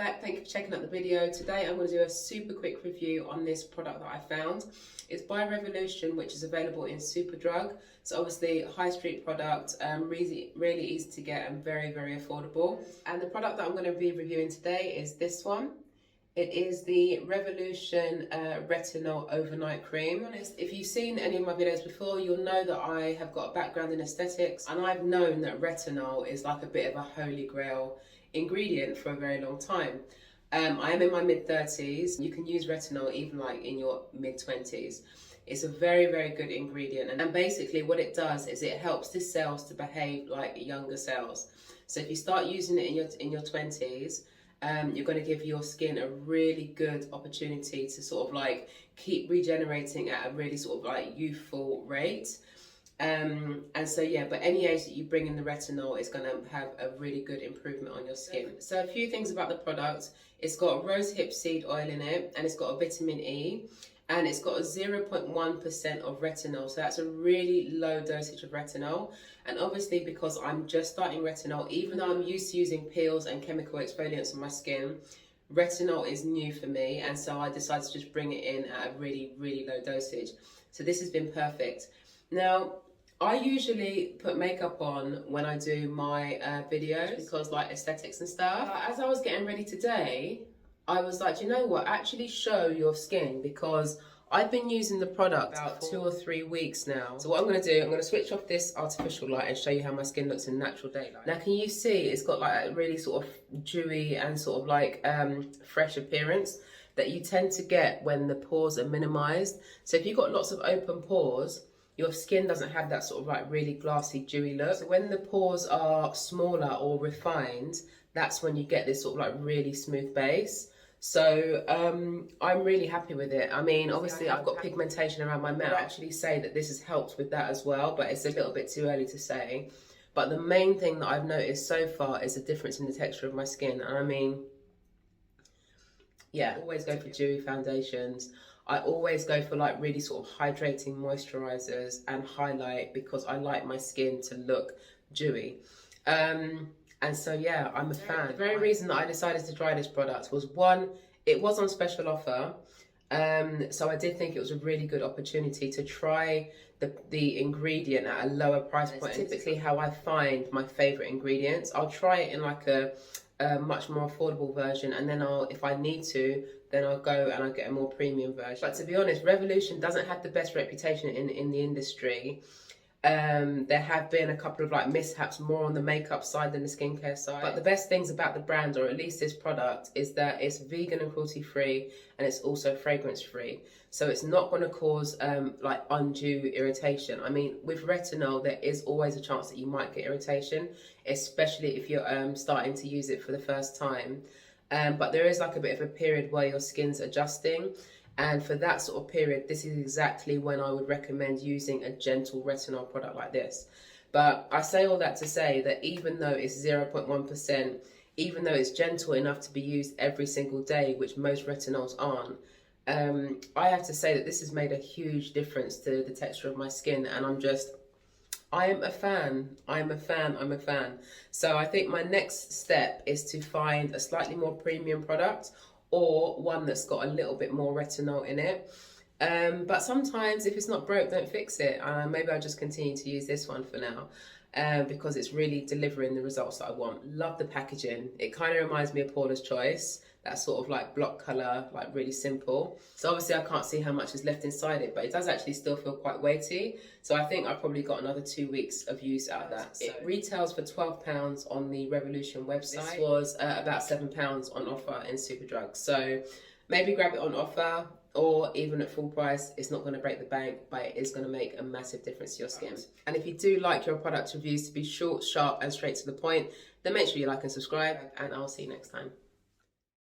back. Thank you for checking out the video. Today I'm going to do a super quick review on this product that I found. It's by Revolution, which is available in Superdrug. So obviously a high street product, really easy to get and very, very affordable. And the product that I'm going to be reviewing today is this one. It is the Revolution Retinol Overnight Cream. If you've seen any of my videos before, you'll know that I have got a background in aesthetics, and I've known that retinol is like a bit of a holy grail ingredient for a very long time. I am in my mid-30s. You can use retinol even like in your mid-20s. It's a very, very good ingredient, and basically what it does is it helps the cells to behave like younger cells. So if you start using it in your 20s, you're going to give your skin a really good opportunity to sort of like keep regenerating at a really sort of like youthful rate. And so yeah, but any age that you bring in the retinol is going to have a really good improvement on your skin. So a few things about the product. It's got rosehip seed oil in it, and it's got a vitamin E, and it's got a 0.1% of retinol. So that's a really low dosage of retinol. And obviously because I'm just starting retinol, even though I'm used to using peels and chemical exfoliants on my skin, retinol is new for me. And so I decided to just bring it in at a really, really low dosage. So this has been perfect. Now, I usually put makeup on when I do my videos because like aesthetics and stuff. As I was getting ready today, I was like, you know what, actually show your skin, because I've been using the product about 2 or 3 weeks now. So what I'm going to do, I'm going to switch off this artificial light and show you how my skin looks in natural daylight. Now can you see it's got like a really sort of dewy and sort of like fresh appearance that you tend to get when the pores are minimized. So if you've got lots of open pores, your skin doesn't have that sort of like really glassy, dewy look. So when the pores are smaller or refined, that's when you get this sort of like really smooth base. So I'm really happy with it. I mean, obviously I've got pigmentation around my mouth. I actually say that this has helped with that as well, but it's a little bit too early to say. But the main thing that I've noticed so far is a difference in the texture of my skin. And I mean, yeah, I always go for dewy foundations. I always go for like really sort of hydrating moisturizers and highlight, because I like my skin to look dewy. And so yeah, I'm a fan. The very reason that I decided to try this product was, one, it was on special offer. So I did think it was a really good opportunity to try the ingredient at a lower price point. It's typically how I find my favorite ingredients. I'll try it in like a much more affordable version, and then if I need to, then I'll go and I'll get a more premium version. But to be honest, Revolution doesn't have the best reputation in the industry. There have been a couple of like mishaps more on the makeup side than the skincare side. But the best things about the brand, or at least this product, is that it's vegan and cruelty free, and it's also fragrance free. So it's not going to cause like undue irritation. I mean, with retinol, there is always a chance that you might get irritation, especially if you're starting to use it for the first time. But there is like a bit of a period where your skin's adjusting. And for that sort of period, this is exactly when I would recommend using a gentle retinol product like this. But I say all that to say that even though it's 0.1%, even though it's gentle enough to be used every single day, which most retinols aren't, I have to say that this has made a huge difference to the texture of my skin. And I am a fan. I'm a fan. So I think my next step is to find a slightly more premium product, or one that's got a little bit more retinol in it. But sometimes if it's not broke, don't fix it. Maybe I'll just continue to use this one for now, because it's really delivering the results that I want. Love the packaging. It kind of reminds me of Paula's Choice. That sort of like block colour, like really simple. So obviously I can't see how much is left inside it, but it does actually still feel quite weighty. So I think I've probably got another 2 weeks of use out of that. So it retails for £12 on the Revolution website. This was about £7 on offer in Superdrug. So maybe grab it on offer, or even at full price. It's not going to break the bank, but it is going to make a massive difference to your skin. And if you do like your product reviews to be short, sharp and straight to the point, then make sure you like and subscribe, and I'll see you next time.